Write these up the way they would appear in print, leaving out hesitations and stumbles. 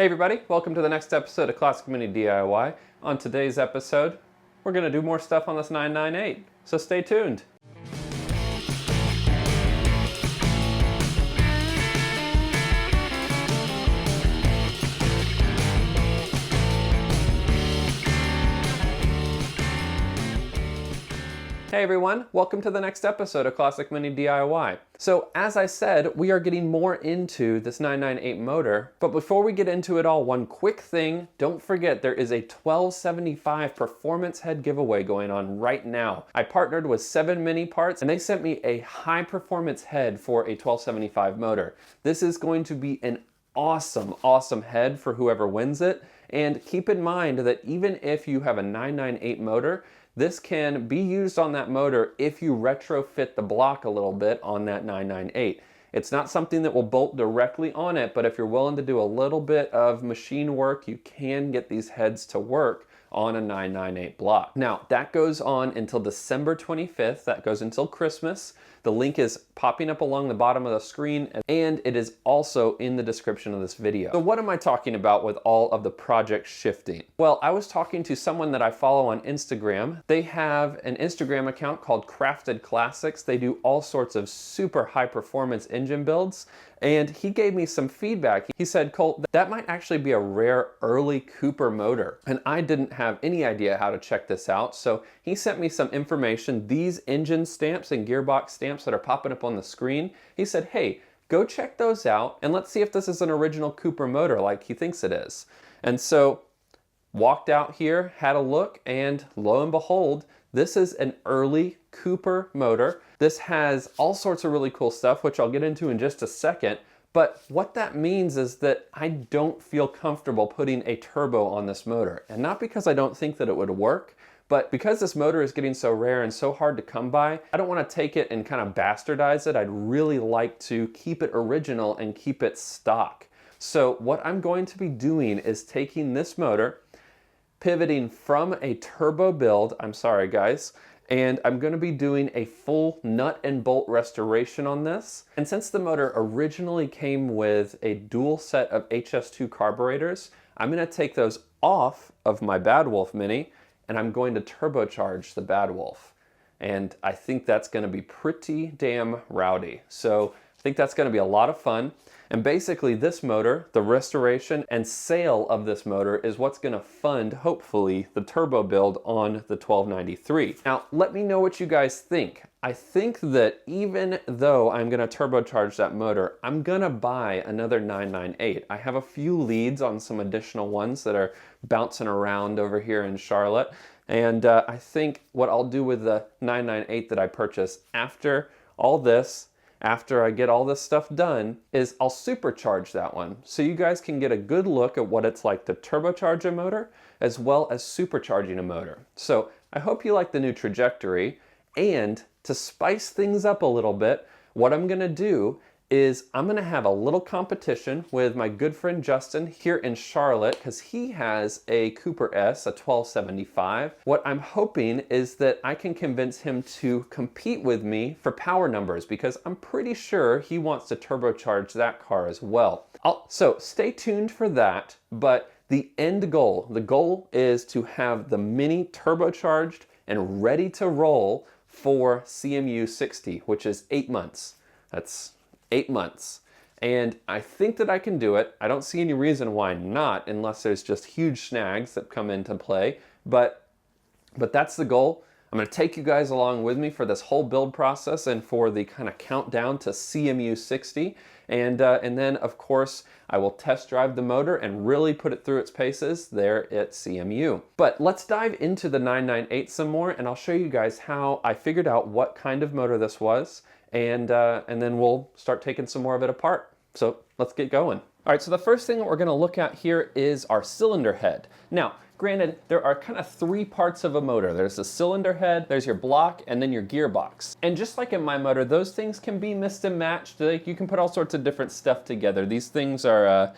Hey everybody, welcome to the next episode of Classic Mini DIY. On today's episode, we're going to do more stuff on this 998, so stay tuned. Hey everyone, welcome to the next episode of Classic Mini DIY. So as I said, we are getting more into this 998 motor, but before we get into it all, one quick thing, don't forget there is a 1275 performance head giveaway going on right now. I partnered with 7 Mini Parts and they sent me a high performance head for a 1275 motor. This is going to be an awesome head for whoever wins it. And keep in mind that even if you have a 998 motor, this can be used on that motor if you retrofit the block a little bit on that 998. It's not something that will bolt directly on it, but if you're willing to do a little bit of machine work, you can get these heads to work on a 998 block. Now, that goes on until December 25th. That goes until Christmas. The link is popping up along the bottom of the screen, and it is also in the description of this video. So what am I talking about with all of the project shifting? Well, I was talking to someone that I follow on Instagram. They have an Instagram account called Crafted Classics. They do all sorts of super high performance engine builds, and he gave me some feedback. He said, Colt, that might actually be a rare early Cooper motor, and I didn't have any idea how to check this out, so he sent me some information. These engine stamps and gearbox stamps that are popping up on the screen, he said, hey, go check those out and let's see if this is an original Cooper motor like he thinks it is. And so walked out here, had a look, and lo and behold, this is an early Cooper motor. This has all sorts of really cool stuff, which I'll get into in just a second. But what that means is that I don't feel comfortable putting a turbo on this motor. And not because I don't think that it would work, but because this motor is getting so rare and so hard to come by, I don't want to take it and kind of bastardize it. I'd really like to keep it original and keep it stock. So what I'm going to be doing is taking this motor, pivoting from a turbo build, I'm sorry guys, and I'm going to be doing a full nut and bolt restoration on this. And since the motor originally came with a dual set of HS2 carburetors, I'm going to take those off of my Bad Wolf Mini and I'm going to turbocharge the Bad Wolf. And I think that's going to be pretty damn rowdy. So I think that's going to be a lot of fun. And basically this motor, the restoration and sale of this motor is what's going to fund, hopefully, the turbo build on the 1293. Now, let me know what you guys think. I think that even though I'm going to turbocharge that motor, I'm going to buy another 998. I have a few leads on some additional ones that are bouncing around over here in Charlotte. And I think what I'll do with the 998 that I purchased after all this, after I get all this stuff done, is I'll supercharge that one. So you guys can get a good look at what it's like to turbocharge a motor as well as supercharging a motor. So I hope you like the new trajectory. And to spice things up a little bit, what I'm gonna do is I'm gonna have a little competition with my good friend Justin here in Charlotte because he has a Cooper S, a 1275. What I'm hoping is that I can convince him to compete with me for power numbers because I'm pretty sure he wants to turbocharge that car as well. So stay tuned for that, but the end goal, the goal is to have the Mini turbocharged and ready to roll for CMU 60, which is 8 months. That's 8 months. And I think that I can do it. I don't see any reason why not, unless there's just huge snags that come into play. But that's the goal. I'm going to take you guys along with me for this whole build process and for the kind of countdown to CMU 60. And then, of course, I will test drive the motor and really put it through its paces there at CMU. But let's dive into the 998 some more, and I'll show you guys how I figured out what kind of motor this was, and then we'll start taking some more of it apart. So let's get going. All right, so the first thing that we're going to look at here is our cylinder head. Now, granted, there are kind of 3 parts of a motor. There's the cylinder head, there's your block, and then your gearbox. And just like in my motor, those things can be mixed and matched. Like, you can put all sorts of different stuff together. These things are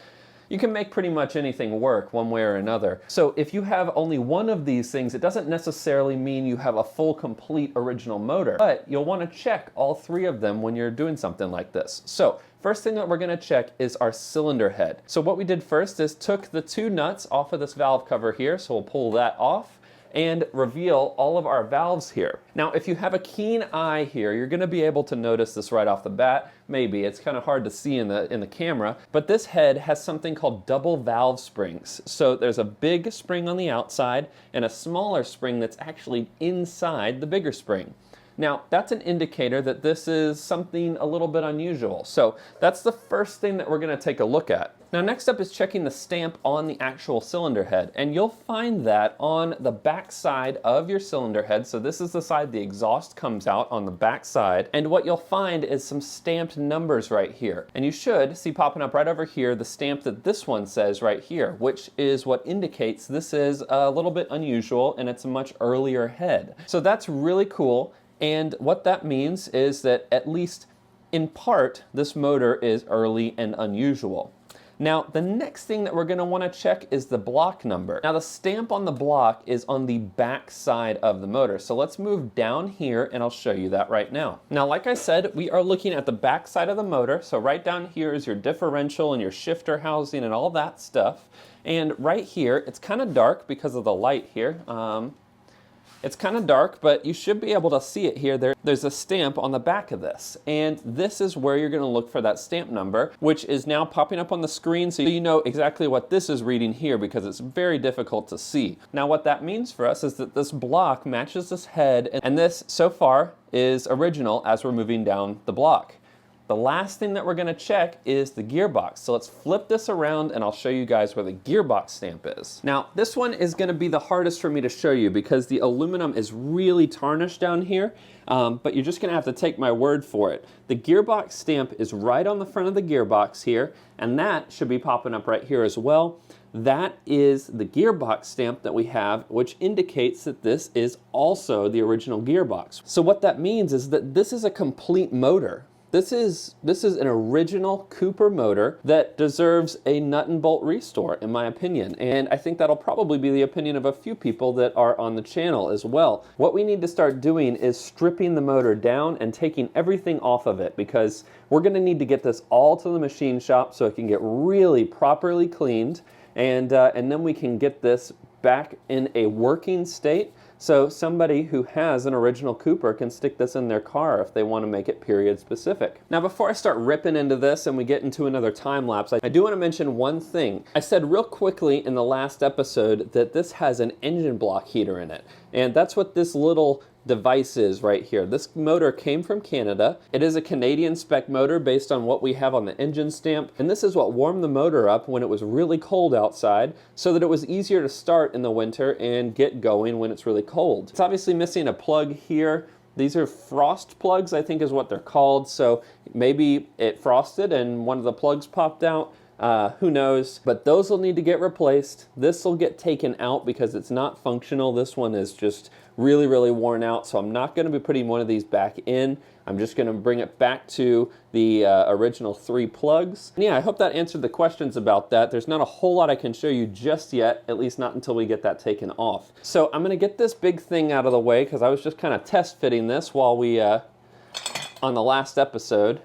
you can make pretty much anything work one way or another. So if you have only one of these things, it doesn't necessarily mean you have a full, complete original motor, but you'll want to check all three of them when you're doing something like this. So first thing that we're going to check is our cylinder head. So what we did first is took the two nuts off of this valve cover here, so we'll pull that off and reveal all of our valves here. Now, if you have a keen eye here, you're gonna be able to notice this right off the bat. Maybe, it's kind of hard to see in the camera, but this head has something called double valve springs. So there's a big spring on the outside and a smaller spring that's actually inside the bigger spring. Now, that's an indicator that this is something a little bit unusual. So that's the first thing that we're gonna take a look at. Now, next up is checking the stamp on the actual cylinder head, and you'll find that on the back side of your cylinder head. So this is the side the exhaust comes out on the back side, and what you'll find is some stamped numbers right here. And you should see popping up right over here the stamp that this one says right here, which is what indicates this is a little bit unusual and it's a much earlier head. So that's really cool, and what that means is that at least in part, this motor is early and unusual. Now, the next thing that we're going to want to check is the block number. Now, the stamp on the block is on the back side of the motor. So let's move down here and I'll show you that right now. Now, like I said, we are looking at the back side of the motor. So right down here is your differential and your shifter housing and all that stuff. And right here, it's kind of dark because of the light here. It's kind of dark, but you should be able to see it here. There's a stamp on the back of this, and this is where you're going to look for that stamp number, which is now popping up on the screen so you know exactly what this is reading here because it's very difficult to see. Now, what that means for us is that this block matches this head, and this so far is original as we're moving down the block. The last thing that we're going to check is the gearbox. So let's flip this around and I'll show you guys where the gearbox stamp is. Now, this one is going to be the hardest for me to show you because the aluminum is really tarnished down here, but you're just going to have to take my word for it. The gearbox stamp is right on the front of the gearbox here, and that should be popping up right here as well. That is the gearbox stamp that we have, which indicates that this is also the original gearbox. So what that means is that this is a complete motor. This is an original Cooper motor that deserves a nut and bolt restore, in my opinion. And I think that'll probably be the opinion of a few people that are on the channel as well. What we need to start doing is stripping the motor down and taking everything off of it, because we're gonna need to get this all to the machine shop so it can get really properly cleaned, and then we can get this back in a working state. So somebody who has an original Cooper can stick this in their car if they want to make it period specific. Now, before I start ripping into this and we get into another time lapse, I do want to mention one thing. I said real quickly in the last episode that this has an engine block heater in it. And that's what this little device is right here. This motor came from Canada. It is a Canadian spec motor based on what we have on the engine stamp, and this is what warmed the motor up when it was really cold outside so that it was easier to start in the winter and get going when it's really cold. It's obviously missing a plug here. These are frost plugs, I think is what they're called, so maybe it frosted and one of the plugs popped out. Who knows, but those will need to get replaced. This will get taken out because it's not functional. This one is just really, really worn out, so I'm not going to be putting one of these back in. I'm just going to bring it back to the original 3 plugs. And yeah, I hope that answered the questions about that. There's not a whole lot I can show you just yet, at least not until we get that taken off. So I'm going to get this big thing out of the way because I was just kind of test fitting this while we, on the last episode.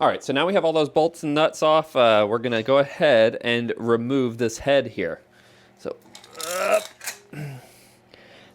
All right, so now we have all those bolts and nuts off. We're gonna go ahead and remove this head here. So,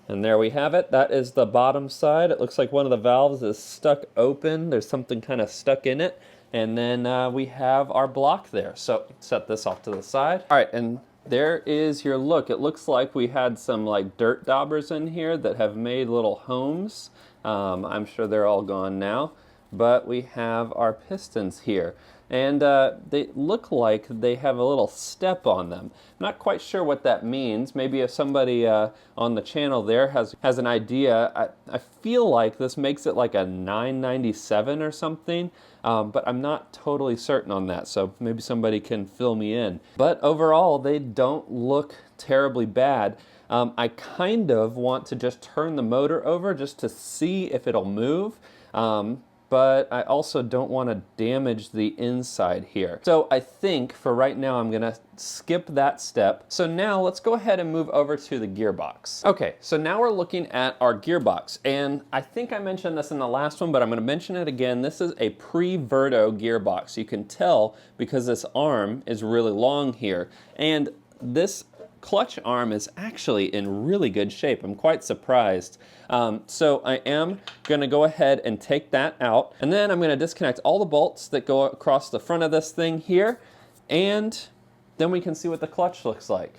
and there we have it. That is the bottom side. It looks like one of the valves is stuck open. There's something kind of stuck in it. And then we have our block there. So set this off to the side. All right, and there is your look. It looks like we had some like dirt daubers in here that have made little homes. I'm sure they're all gone now. But we have our pistons here. and they look like they have a little step on them. I'm not quite sure what that means. Maybe if somebody on the channel there has an idea. I feel like this makes it like a 997 or something, but I'm not totally certain on that, so maybe somebody can fill me in. But overall, they don't look terribly bad. I kind of want to just turn the motor over just to see if it'll move. But I also don't want to damage the inside here. So I think for right now I'm gonna skip that step. So now let's go ahead and move over to the gearbox. Okay, so now we're looking at our gearbox, and I think I mentioned this in the last one, but I'm gonna mention it again. This is a pre-Verto gearbox. You can tell because this arm is really long here, and this clutch arm is actually in really good shape. I'm quite surprised. So I am going to go ahead and take that out, and then I'm going to disconnect all the bolts that go across the front of this thing here, and then we can see what the clutch looks like.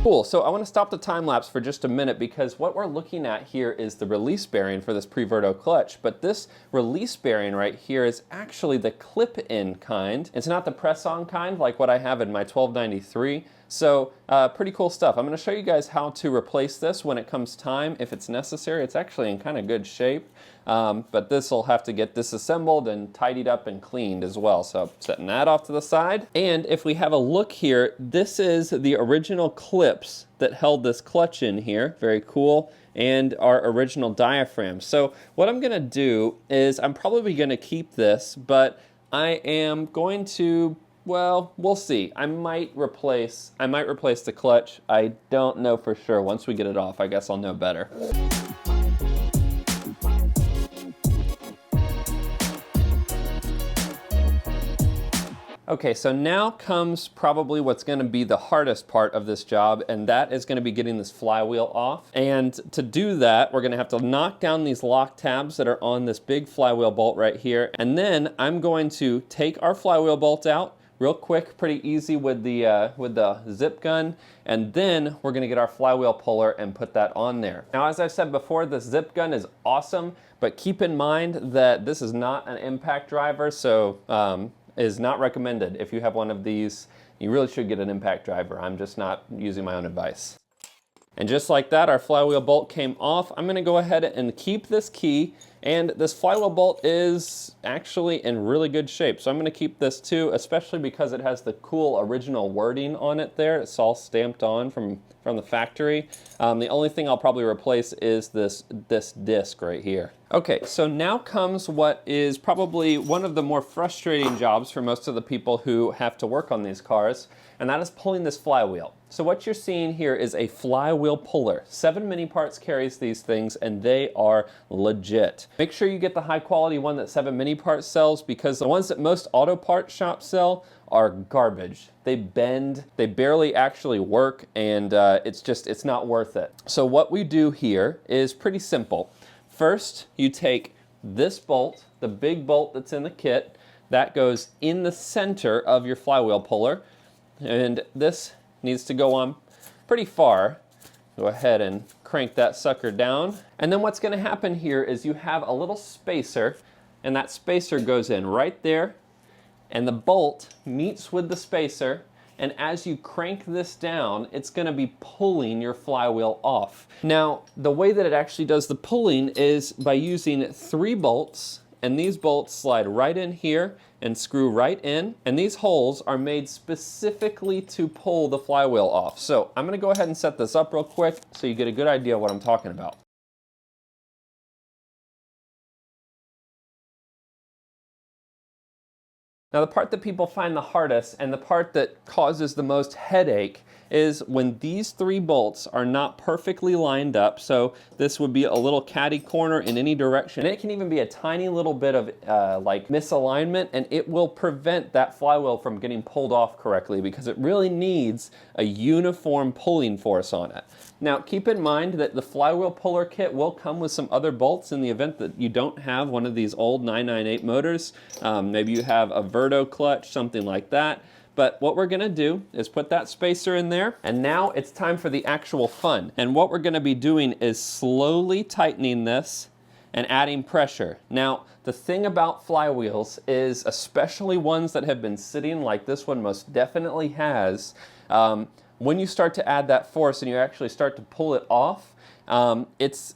Cool, so I want to stop the time lapse for just a minute because what we're looking at here is the release bearing for this pre-Verto clutch, but this release bearing right here is actually the clip-in kind. It's not the press-on kind like what I have in my 1293. So pretty cool stuff. I'm going to show you guys how to replace this when it comes time, if it's necessary. It's actually in kind of good shape, but this will have to get disassembled and tidied up and cleaned as well. So setting that off to the side. And if we have a look here, this is the original clips that held this clutch in here. Very cool. And our original diaphragm. So what I'm going to do is I'm probably going to keep this, but I am going to, well, we'll see. I might replace the clutch. I don't know for sure. Once we get it off, I guess I'll know better. Okay, so now comes probably what's going to be the hardest part of this job, and that is going to be getting this flywheel off. And to do that, we're going to have to knock down these lock tabs that are on this big flywheel bolt right here. And then I'm going to take our flywheel bolt out real quick, pretty easy with the zip gun, and then we're going to get our flywheel puller and put that on there. Now, as I said before, this zip gun is awesome, but keep in mind that this is not an impact driver, so is not recommended. If you have one of these, you really should get an impact driver. I'm just not using my own advice. And just like that, our flywheel bolt came off. I'm gonna go ahead and keep this key, and this flywheel bolt is actually in really good shape. So I'm gonna keep this too, especially because it has the cool original wording on it there. It's all stamped on from the factory. The only thing I'll probably replace is this disc right here. Okay, so now comes what is probably one of the more frustrating jobs for most of the people who have to work on these cars, and that is pulling this flywheel. So what you're seeing here is a flywheel puller. 7 Mini Parts carries these things, and they are legit. Make sure you get the high quality one that 7 Mini Parts sells, because the ones that most auto parts shops sell are garbage. They bend, they barely actually work, and it's not worth it. So what we do here is pretty simple. First, you take this bolt, the big bolt that's in the kit, that goes in the center of your flywheel puller, and this needs to go on pretty far. Go ahead and crank that sucker down. And then what's gonna happen here is you have a little spacer, and that spacer goes in right there, and the bolt meets with the spacer, and as you crank this down, it's gonna be pulling your flywheel off. Now, the way that it actually does the pulling is by using 3 bolts, and these bolts slide right in here and screw right in, and these holes are made specifically to pull the flywheel off. So I'm gonna go ahead and set this up real quick so you get a good idea of what I'm talking about. Now, the part that people find the hardest and the part that causes the most headache is when these 3 bolts are not perfectly lined up. So this would be a little catty corner in any direction. And it can even be a tiny little bit of like misalignment, and it will prevent that flywheel from getting pulled off correctly because it really needs a uniform pulling force on it. Now, keep in mind that the flywheel puller kit will come with some other bolts in the event that you don't have one of these old 998 motors. Maybe you have a Verto clutch, something like that. But what we're gonna do is put that spacer in there, and now it's time for the actual fun. And what we're gonna be doing is slowly tightening this and adding pressure. Now, the thing about flywheels is, especially ones that have been sitting like this one most definitely has, when you start to add that force and you actually start to pull it off, it's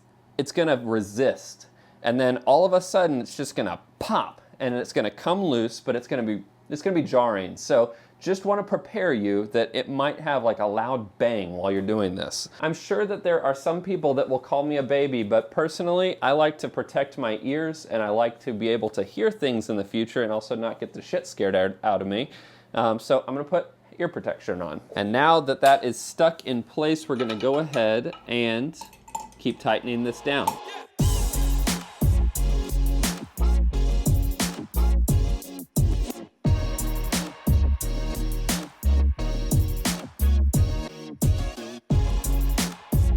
gonna resist. And then all of a sudden it's just gonna pop and it's gonna come loose, but it's gonna be jarring. So just want to prepare you that it might have like a loud bang while you're doing this. I'm sure that there are some people that will call me a baby, but personally, I like to protect my ears and I like to be able to hear things in the future and also not get the shit scared out of me. So I'm gonna put ear protection on. And now that that is stuck in place, we're gonna go ahead and keep tightening this down.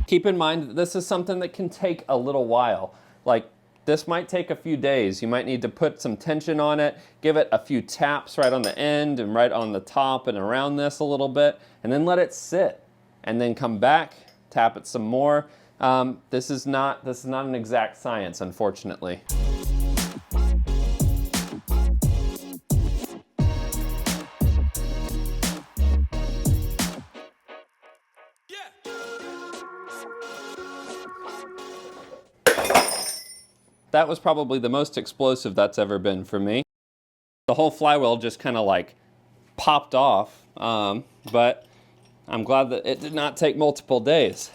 Keep in mind that this is something that can take a little while. Like, this might take a few days. You might need to put some tension on it, give it a few taps right on the end and right on the top and around this a little bit, and then let it sit. And then come back, tap it some more. This is not an exact science, unfortunately. That was probably the most explosive that's ever been for me. The whole flywheel just kind of like popped off, but I'm glad that it did not take multiple days.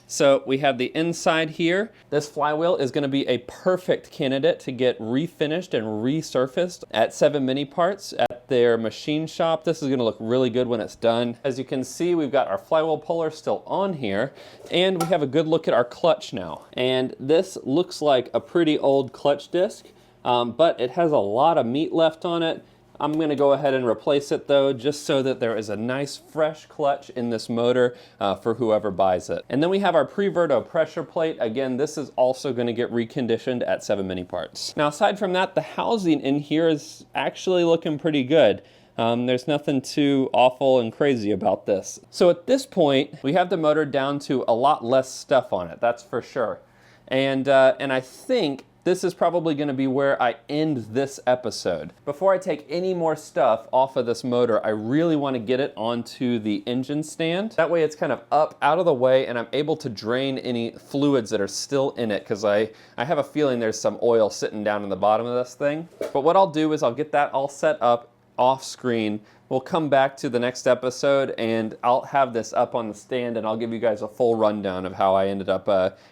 So we have the inside here. This flywheel is going to be a perfect candidate to get refinished and resurfaced at 7 Mini Parts at their machine shop. This is going to look really good when it's done. As you can see, we've got our flywheel puller still on here, and we have a good look at our clutch now. And this looks like a pretty old clutch disc, but it has a lot of meat left on it. I'm gonna go ahead and replace it though, just so that there is a nice fresh clutch in this motor for whoever buys it. And then we have our Preverto pressure plate. Again, this is also gonna get reconditioned at 7 Mini Parts. Now, aside from that, the housing in here is actually looking pretty good. There's nothing too awful and crazy about this. So at this point, we have the motor down to a lot less stuff on it, that's for sure. And I think this is probably going to be where I end this episode. Before I take any more stuff off of this motor, I really want to get it onto the engine stand. That way it's kind of up out of the way and I'm able to drain any fluids that are still in it, because I have a feeling there's some oil sitting down in the bottom of this thing. But what I'll do is I'll get that all set up off screen. We'll come back to the next episode and I'll have this up on the stand and I'll give you guys a full rundown of how I ended up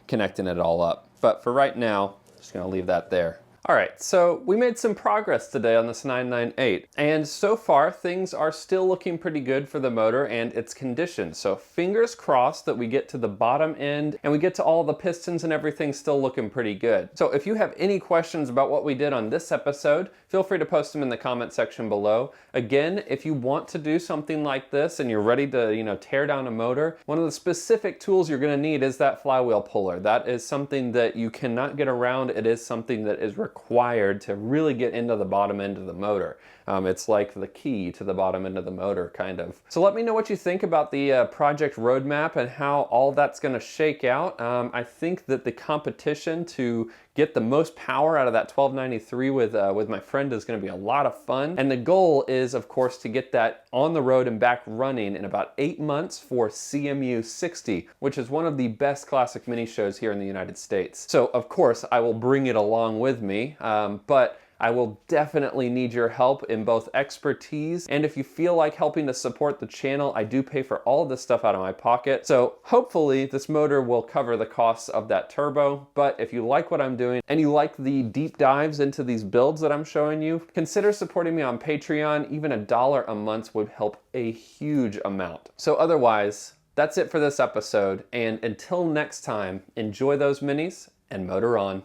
connecting it all up. But for right now, just gonna leave that there. All right, so we made some progress today on this 998, and so far things are still looking pretty good for the motor and its condition. So fingers crossed that we get to the bottom end and we get to all the pistons and everything still looking pretty good. So if you have any questions about what we did on this episode, feel free to post them in the comment section below. Again, if you want to do something like this and you're ready to, tear down a motor, one of the specific tools you're gonna need is that flywheel puller. That is something that you cannot get around. It is something that is required to really get into the bottom end of the motor. It's like the key to the bottom end of the motor, kind of. So let me know what you think about the project roadmap and how all that's gonna shake out. I think that the competition to get the most power out of that 1293 with my friend is gonna be a lot of fun. And the goal is, of course, to get that on the road and back running in about 8 months for CMU 60, which is one of the best classic mini shows here in the United States. So, of course, I will bring it along with me, but I will definitely need your help in both expertise, and if you feel like helping to support the channel, I do pay for all of this stuff out of my pocket. So hopefully this motor will cover the costs of that turbo. But if you like what I'm doing and you like the deep dives into these builds that I'm showing you, consider supporting me on Patreon. Even $1 a month would help a huge amount. So otherwise, that's it for this episode. And until next time, enjoy those minis and motor on.